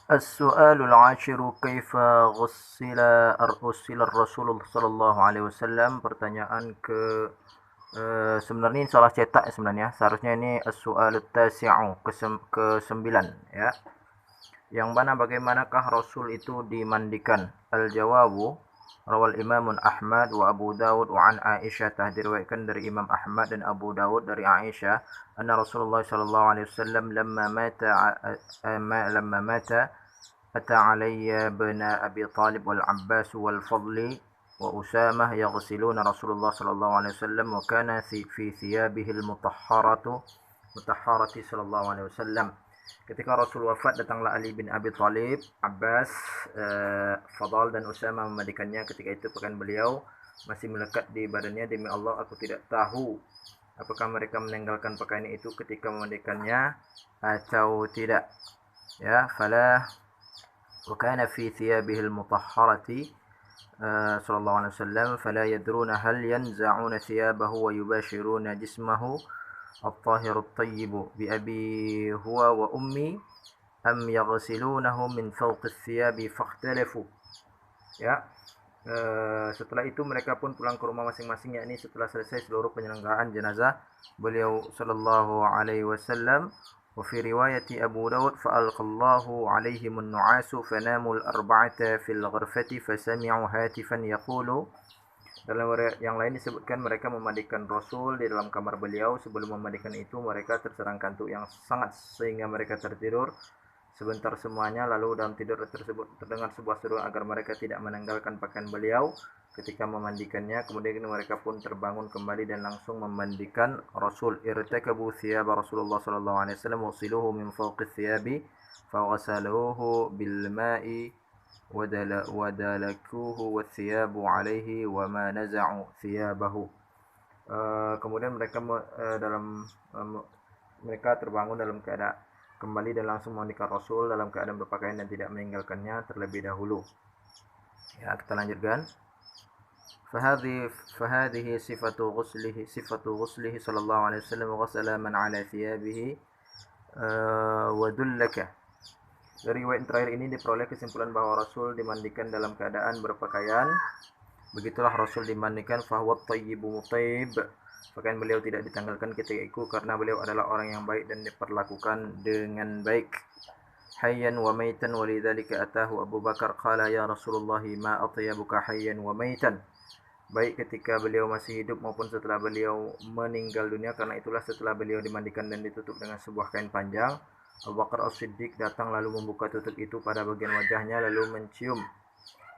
As-su'alul 'ashiru kaifa ghussila Rasul sallallahu alaihi wasallam. Pertanyaan ke sebenarnya ini salah cetak sebenarnya. Seharusnya ini as-su'alut tasi'u ke-9 ya. Yang mana bagaimanakah Rasul itu dimandikan? Al-jawabu rawal Imam Ahmad wa Abu Dawud wa an Aisyah, diriwayatkan dari Imam Ahmad dan Abu Dawud dari Aisyah, anna Rasulullah sallallahu alaihi wasallam lamma mata أتى علي بن أبي طالب والعباس والفضل وأسامة يغسلون رسول الله صلى الله عليه وسلم وكان في ثيابه مطهرة صلى الله عليه وسلم. Ketika Rasul wafat, datanglah Ali bin Abi Thalib, Abbas, Fadal dan Usama memandikannya. Ketika itu pakaian beliau masih melekat di badannya. Demi Allah, aku tidak tahu apakah mereka meninggalkan pakaian itu ketika memandikannya atau tidak. Ya, fala وكان في ثيابه المطهرة صلى الله عليه وسلم فلا يدرون هل ينزعون ثيابه ويباشرون جسمه الطاهر الطيب بأبي هو وأمي أم يغسلونه من فوق الثياب فاختلفوا. Ya, setelah itu mereka pun pulang ke rumah masing-masing, yakni setelah selesai seluruh penyelenggaraan jenazah beliau sallallahu alaihi wasallam. Wa fi riwayati Abu Dawud fa alqallahu alaihim an-nu'asu fanamu al-arba'ata fil ghurfati fasami'u hatifan yaqulu. Dalam yang lain disebutkan mereka memandikan Rasul di dalam kamar beliau. Sebelum memandikan itu mereka terserang kantuk yang sangat sehingga mereka tertidur sebentar semuanya. Lalu dalam tidur tersebut terdengar sebuah seruan agar mereka tidak menanggalkan pakaian beliau ketika memandikannya. Kemudian mereka pun terbangun kembali dan langsung memandikan Rasul. Irtakabu thiyaba Rasulullah sallallahu alaihi wasallam wasiluhu min fawqi thiyabi faghasaluhu bil ma'i wadalakuhu wathiyabu alaihi wa ma naza'u thiyabahu. Kemudian mereka terbangun dalam keadaan kembali dan langsung memandikan Rasul dalam keadaan berpakaian dan tidak meninggalkannya terlebih dahulu. Ya, kita lanjutkan. فهذه صفة غسله صلى الله عليه وسلم وغسل من على ثيابه ودلك. Dari riwayat terakhir ini diperoleh kesimpulan bahwa Rasul dimandikan dalam keadaan berpakaian. Begitulah Rasul dimandikan, fahuwa thayyibu mutaib. Pakaian beliau tidak ditanggalkan ketika itu karena beliau adalah orang yang baik dan diperlakukan dengan baik. Hayyan wa maitan walidzalika atahu Abu Bakar qala ya Rasulullah ma atyabuka hayyan wa maitan. Baik ketika beliau masih hidup maupun setelah beliau meninggal dunia, karena itulah setelah beliau dimandikan dan ditutup dengan sebuah kain panjang, Abu Bakar As-Siddiq datang lalu membuka tutup itu pada bagian wajahnya lalu mencium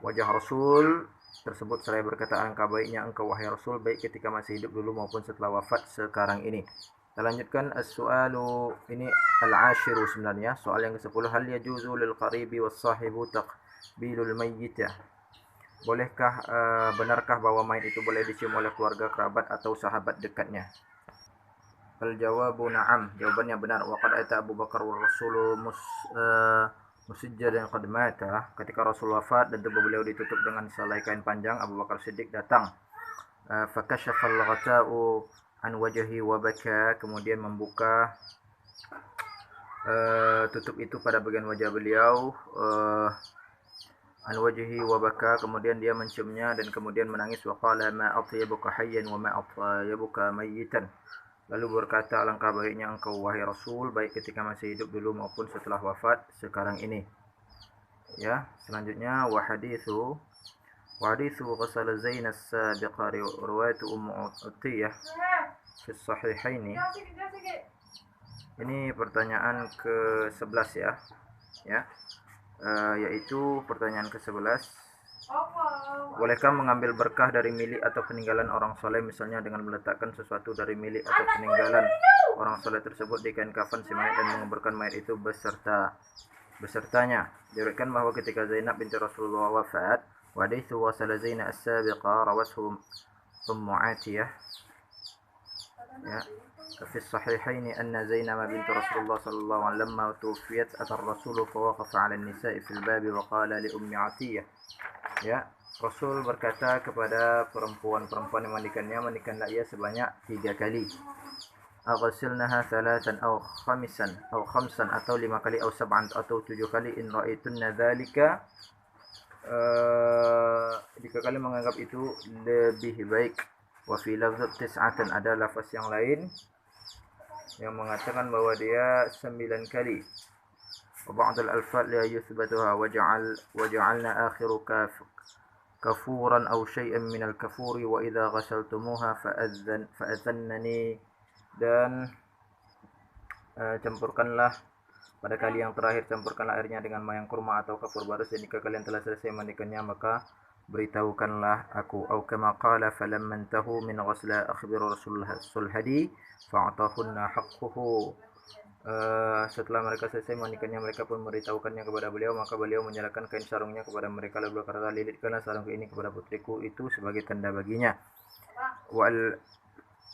wajah Rasul tersebut seraya berkata, alangkah baiknya engkau wahai Rasul, baik ketika masih hidup dulu maupun setelah wafat sekarang ini. Kita lanjutkan as-su'alu, ini al-ashiru sebenarnya, soal yang ke-10. Hal yajuzu lil qaribi was sahibu taqbilul mayyitah. Bolehkah benarkah bahwa mayit itu boleh dicium oleh keluarga, kerabat atau sahabat dekatnya? Al-jawabu na'am, jawabannya benar. Wa qad ata Abu Bakar wa Rasulu musajjadan qad mata. Ketika Rasul wafat dan tubuh beliau ditutup dengan selai kain panjang, Abu Bakar Siddiq datang. Fakashafa al-ghata'u an wajhi wa baka, kemudian membuka tutup itu pada bagian wajah beliau, an wajhi wa baka, kemudian dia menciumnya dan kemudian menangis. Wa qala ma atyabuka hayyan wa ma atyabuka mayyitan. Lalu berkata, alangkah baiknya engkau wahai Rasul, baik ketika masih hidup dulu maupun setelah wafat sekarang ini. Ya, selanjutnya wa hadithu ghusl Zain as-sabiqa riwayat Ummu Uttiyah fi sahihaini. Ini pertanyaan ke-11 ya. Ya. Yaitu pertanyaan ke-11. Bolehkah mengambil berkah dari milik atau peninggalan orang soleh, misalnya dengan meletakkan sesuatu dari milik atau peninggalan orang soleh tersebut di kain kafan si mayit dan menguburkan mayit itu besertanya? Diriwayatkan bahwa ketika Zainab binti Rasulullah wafat, wa haditsu wasala Zainab as-sabiqa rawathu Ummu Atiyah, ya, في الصحيحين أن زينب بنت رسول الله صلى الله عليه وسلم لما توفيت أتى الرسول فوقف على النساء في الباب وقال لأم عتية. Ya, Rasul berkata kepada perempuan yang mandikannya, mandikanlah ia sebanyak 3 kali. aghsilnaha thalathan aw khamsan atau 5 kali atau 7 atau 7 kali in ra'aitunna dzalika, jika kalian menganggap itu lebih baik. Wa fi lafz tis'atan, ada lafaz yang lain yang mengatakan bahwa dia 9 kali. Wa ba'd al-alfaz la yuthbatuha waja'alna akhiru kafuran aw syai'an min al-kafuri wa idza ghasaltumuha fa'adhannani, dan campurkanlah pada kali yang terakhir, campurkanlah airnya dengan mayang kurma atau kafur barus, dan jika kalian telah selesai mandikannya maka beritahukanlah aku. Au kama qala falamma intahu min ghusla akhbiru rasulullah sulhadi fa'atahunna haqquhu. Setelah mereka selesai mandikannya, mereka pun memberitahukannya kepada beliau, maka beliau menyerahkan kain sarungnya kepada mereka, lalu berkata, lilitkanlah sarungku ini kepada putriku itu sebagai tanda baginya.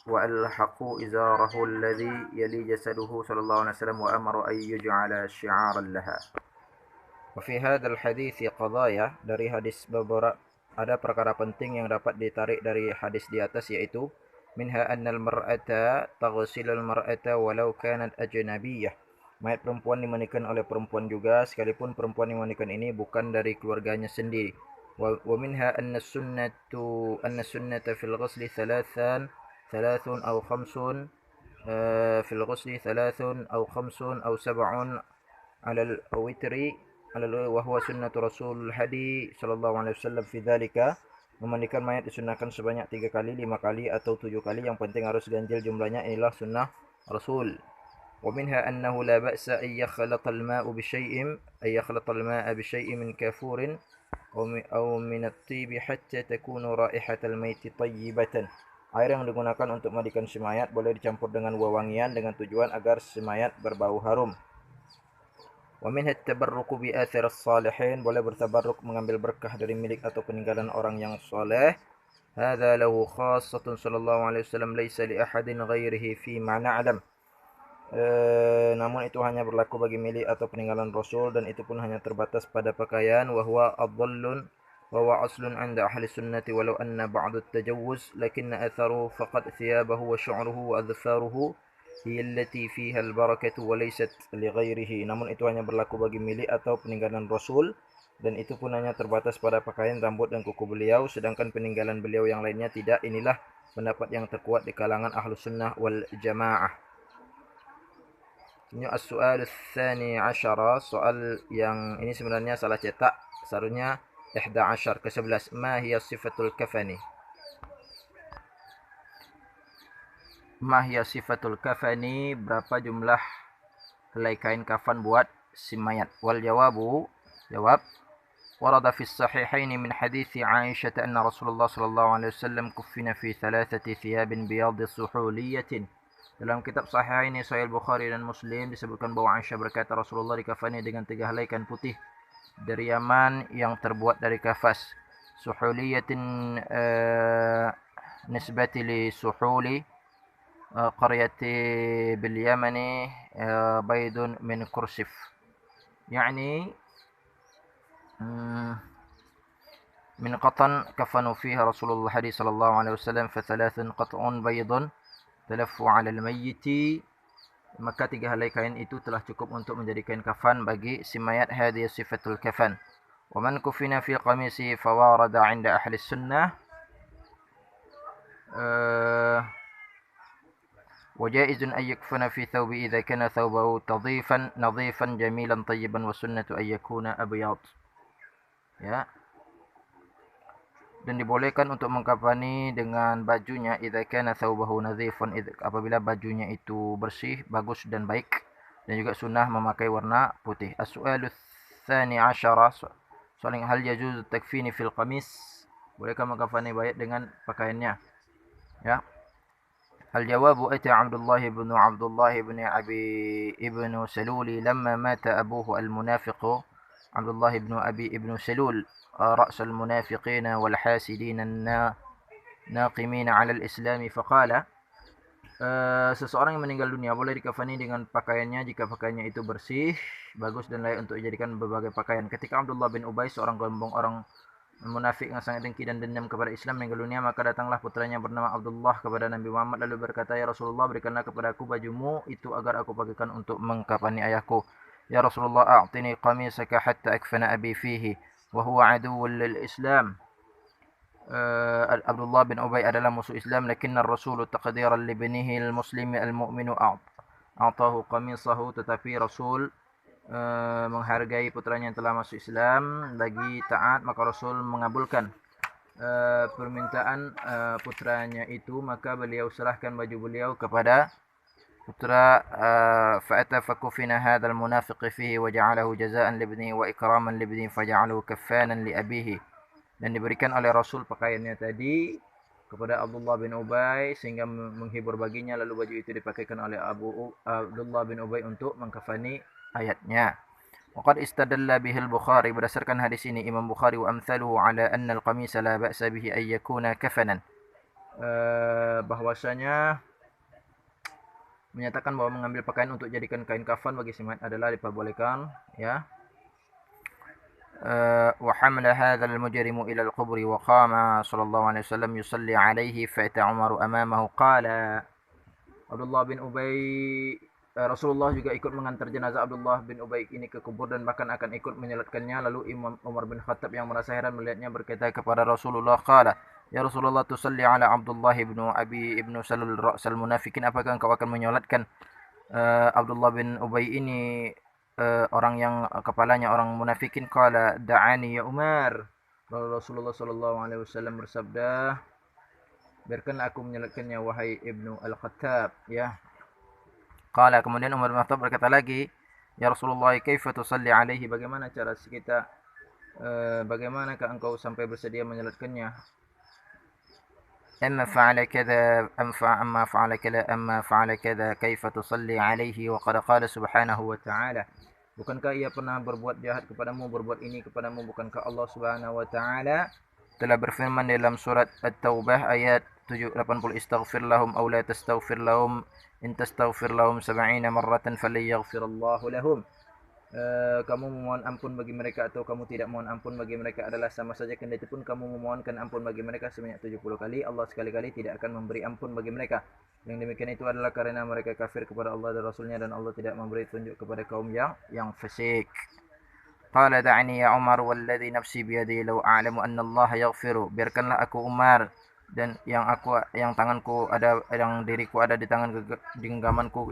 وألحقوا إزاره الذي يلي جسده صلى الله عليه وسلم وأمر أن يجعل شعارا لها. وفي هذا الحديث قضايا, dari hadis beberapa ada perkara penting yang dapat ditarik dari hadis di atas, yaitu minha annal mar'ata taghsilul mar'ata walau kanat ajnabiyyah, mayat perempuan dimandikan oleh perempuan juga sekalipun perempuan yang dimandikan ini bukan dari keluarganya sendiri. Wa minha anna sunnata fil ghusli ثلاث أو خمس في الغسل 3 أو 5 أو 7 على الوتر وهو سنة رسول الهدي صلى الله عليه وسلم في ذلك. Memandikan mayat disunahkan sebanyak 3 kali, 5 kali atau 7 kali, yang penting harus ganjil jumlahnya, inilah sunnah Rasul. ومنها أنه لا بأس أن يخلط الماء بشيء من كافور أو من الطيب حتى تكون رائحة الميت طيبة. Air yang digunakan untuk mandikan si mayat boleh dicampur dengan wewangian dengan tujuan agar si mayat berbau harum. Wa minha at-tabarruku bi athar as-salihin, boleh bertabarruk mengambil berkah dari milik atau peninggalan orang yang soleh. Hadza lahu khassatun sallallahu alaihi wasallam laisa li ahadin ghairihi fi ma na'lam. Namun itu hanya berlaku bagi milik atau peninggalan Rasul, dan itu pun hanya terbatas pada pakaian. Wa huwa adallun وهو أصل عند أهل السنة ولو أن بعض التجوز لكن أثره فقط ثيابه وشعره وأظفاره هي التي فيها البركة وليست لغيره. Namun itu hanya berlaku bagi milik atau peninggalan Rasul, dan itu pun hanya terbatas pada pakaian, rambut dan kuku beliau, sedangkan peninggalan beliau yang lainnya tidak. Inilah pendapat yang terkuat di kalangan Ahlus Sunnah wal Jamaah. Ini as-su'al ats-tsani 'asyara, soal yang ini sebenarnya salah cetak, seharusnya 11 ke-11. Ma hiya sifatul kafani? Ma hiya sifatul kafani? Berapa jumlah helai kain kafan buat si mayat? Wal jawabu, jawab, warada fi sahihain min hadithi Aisyah anna Rasulullah sallallahu alaihi wasallam kuffina fi 3 thiyabin biyad suhuliyatin. Dalam kitab Sahihain Sahih Bukhari dan Muslim disebutkan bahwa Aisyah berkata Rasulullah dikafani dengan 3 helai kain putih dari Yaman yang terbuat dari kafas. Suhuliyatin nisbati li suhuli qaryati bil Yamani baydun min kursif, yani min qatan kafanu fiha Rasulullah sallallahu alaihi wasallam fa 3 qat'un baydun talaffu 'ala al-mayyit. Maka 3 helai kain itu telah cukup untuk menjadi kain kafan bagi si mayat. Hadhihi sifatul kafan. Wa man kufina fi qamisi fawarada 'inda ahli sunnah wa jaizun an yakfana fi thawbi idza kana thawbahu nadhifan jamilan tayyiban wa sunnatu an yakuna abyad. Ya. Dan dibolehkan untuk mengkafani dengan bajunya idza kana thawbahu nadhifan, apabila bajunya itu bersih, bagus dan baik, dan juga sunnah memakai warna putih. As-su'alu tsani 'asyara, soalan hal yajuz takfini fil qamis, bolehkah mengkafani mayat dengan pakaiannya? Ya. Al-jawabu ata Abdullah ibn Abi ibn Salul lamma mata abuhu al-munafiq Abdullah ibn Abi ibn Salul رأس المنافقين والحاسدين الناقمين على الإسلام فقال, seseorang yang meninggal dunia boleh dikafani dengan pakaiannya jika pakaiannya itu bersih, bagus dan layak untuk dijadikan berbagai pakaian. Ketika Abdullah bin Ubay, seorang munafik yang sangat dengki dan dendam kepada Islam meninggal dunia, maka datanglah putranya bernama Abdullah kepada Nabi Muhammad lalu berkata, "Ya Rasulullah, berikanlah kepadaku bajumu itu agar aku pakaikan untuk mengkafani ayahku." "Ya Rasulullah, a'tini qamisaka hatta akfana abi fihi wa huwa aduwwun lil Islam." Abdullah bin Ubay adalah musuh Islam, lakinna Rasul taqdiran li binihi al-muslimi al-mu'minu a'tahu qamisahu, tetapi Rasul menghargai putranya yang telah masuk Islam lagi taat, maka Rasul mengabulkan permintaan putranya itu, maka beliau serahkan baju beliau kepada putra. Fa'atafakufina hadzal munafiq fihi wa ja'alahu jazaan li ibnihi wa ikraman li ibnihi faja'alahu kaffanan li abihi, dan diberikan oleh Rasul pakaiannya tadi kepada Abdullah bin Ubay sehingga menghibur baginya, lalu baju itu dipakaikan oleh Abdullah bin Ubay untuk mengkafani ayatnya. Waqad istadalla bihi al-Bukhari, berdasarkan hadis ini Imam Bukhari wa amthaluhu ala anna al-qamisa la ba'sa bihi ay yakuna kafanan, bahwasanya menyatakan bahwa mengambil pakaian untuk jadikan kain kafan bagi si mayit adalah diperbolehkan, ya. Wa hamala hadha al-mujrimu ila al-qubri wa qama sallallahu alaihi wasallam yusalli alaihi fa ata Umar amamahu qala. Abdullah bin Ubay, Rasulullah juga ikut mengantar jenazah Abdullah bin Ubay ini ke kubur dan bahkan akan ikut menyolatkannya. Lalu Imam Umar bin Khattab yang merasa heran melihatnya berkata kepada Rasulullah, qala, "Ya Rasulullah, tusalli ala Abdullah bin Abi ibnu Salul ra'sal munafikin." Apakah engkau akan menyolatkan Abdullah bin Ubay ini, orang yang kepalanya orang munafikin? Qala, "Da'ani ya Umar." Lalu Rasulullah sallallahu alaihi wasallam bersabda, "Biarkanlah aku menyolatkannya wahai Ibnu Al-Khattab," ya. Qala, kemudian Umar bin Khattab berkata lagi, "Ya Rasulullah, kaifa tusalli alaihi?" Bagaimana cara kita, bagaimanakah engkau sampai bersedia menyolatkannya? "Amma fa'ala kadza amma fa'ala kadza kaifa tusalli alaihi wa qad qala subhanahu wa ta'ala." Bukankah ia pernah berbuat jahat kepadamu, berbuat ini kepadamu? Bukankah Allah Subhanahu wa ta'ala telah berfirman dalam surat At-Taubah ayat 80, "Istaghfir lahum aw la tastaghfir lahum in tastaghfir lahum 70 marratan falan yaghfirallahu lahum." Kamu memohon ampun bagi mereka atau kamu tidak mohon ampun bagi mereka adalah sama saja, kendati pun kamu memohonkan ampun bagi mereka sebanyak 70 kali, Allah sekali-kali tidak akan memberi ampun bagi mereka. Yang demikian itu adalah karena mereka kafir kepada Allah dan Rasulnya, dan Allah tidak memberi tunjuk kepada kaum yang fasik. Qala, da'ni ya Umar walladhi nafsi biyadi law a'lamu anna Allah yaghfiru. Biarkanlah aku Umar, dan yang tanganku ada, yang diriku ada di tangan genggamanku,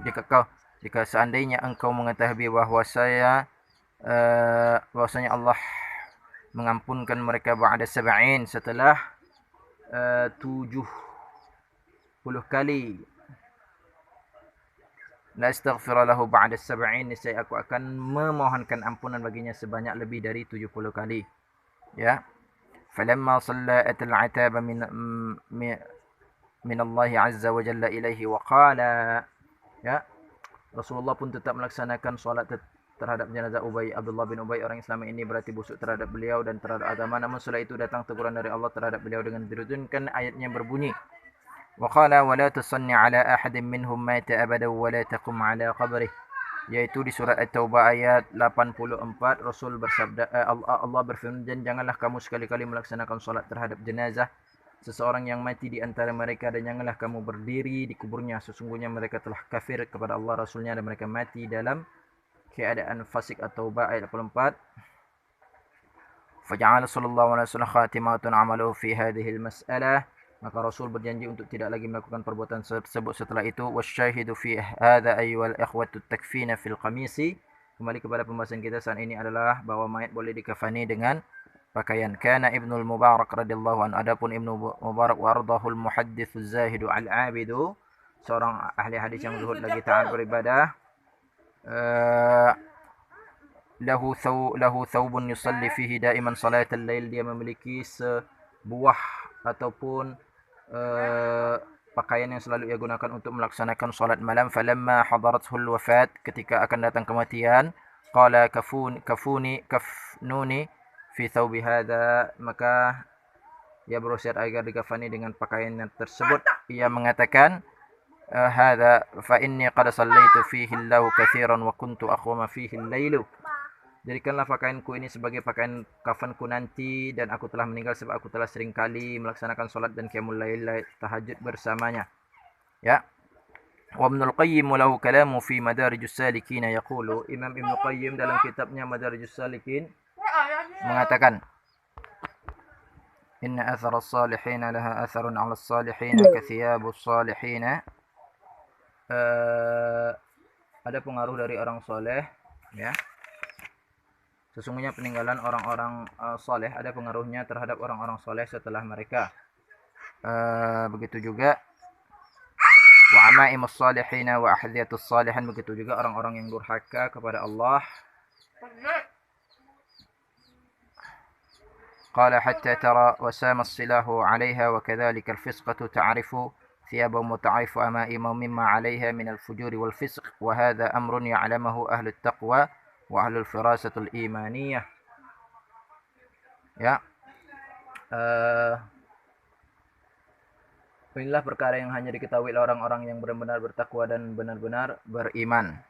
jika seandainya engkau mengetahui bahwasanya Allah mengampunkan mereka ba'da sab'in, setelah 70 kali. La astaghfir lahu ba'da sab'in, niscaya aku akan memohonkan ampunan baginya sebanyak lebih dari 70 kali, ya. Falamma salla'at al-'ataba min Allah azza wa jalla ilaihi wa qala, ya. Rasulullah pun tetap melaksanakan solat terhadap jenazah Abdullah bin Ubay, orang Islam ini berarti busuk terhadap beliau dan terhadap agama. Namun setelah itu datang teguran dari Allah terhadap beliau dengan diturunkan ayatnya berbunyi, "Wa qala wa la tusanni ala ahadin minhum mata abada wa la taqum ala qabrih." Yaitu di surat At-Taubah ayat 84, Rasul bersabda, Allah berfirman, "Dan janganlah kamu sekali-kali melaksanakan solat terhadap jenazah seseorang yang mati di antara mereka, dan janganlah kamu berdiri di kuburnya. Sesungguhnya mereka telah kafir kepada Allah Rasulnya dan mereka mati dalam keadaan fasik." At-Taubah ayat 84. Faja'ala sallallahu alaihi wasallam khatimatun amaluhu fi hadhihi al-mas'alah. Maka Rasul berjanji untuk tidak lagi melakukan perbuatan tersebut setelah itu. Wasyahidu fi hadha ayyuhal ikhwatu takfina fil qamisi. Kembali kepada pembahasan kita saat ini adalah bahwa mayat boleh dikafani dengan pakaian. Kana Ibnul Mubarak radhiyallahu anhu, adapun Ibnu Mubarak wardahul muhadditsu zahidu al-abidu, seorang ahli hadis yang zuhud lagi taat beribadah, lahu thawbun yusalli fihi daiman salatal lail, dia memiliki sebuah ataupun pakaian yang selalu ia gunakan untuk melaksanakan salat malam. Falamma hadarathul wafat, ketika akan datang kematian, qala kafnuni fi thawbi hadha, maka ia berwasiat agar dikafani dengan pakaian tersebut. Ia mengatakan, hadha fa inni qad sallaitu fihi Allahu katsiran wa kuntu aqwama fihi al-lailu. Jadikanlah pakaianku ini sebagai pakaian kafanku nanti, dan aku telah meninggal sebab aku telah seringkali melaksanakan solat dan qiyamul lail tahajud bersamanya. Ya. Wa Ibnul Qayyim lahu kalamu fi Madarijus Salikin yaqulu, Imam Ibnu Qayyim dalam kitabnya Madarijus Salikin mengatakan, inna athara as-salihin laha atharun 'ala as-salihin kathiyabus salihin. Ada pengaruh dari orang soleh, ya. Sesungguhnya peninggalan orang-orang soleh ada pengaruhnya terhadap orang-orang soleh setelah mereka. Begitu juga wa amaimus salihin wa ahdiyatus salihin, begitu juga orang-orang yang durhaka kepada Allah. Qala hatta tara wasama as-silahu 'alayha wa kadzalika al-fisqatu ta'rifu ثيابهم وتعرف أمائمهم مما عليها من الفجور والفسق وهذا أمر يعلمه أهل التقوى وأهل الفراسة الإيمانية. Ya, inilah perkara yang hanya diketahui oleh orang-orang yang benar-benar bertakwa dan benar-benar beriman.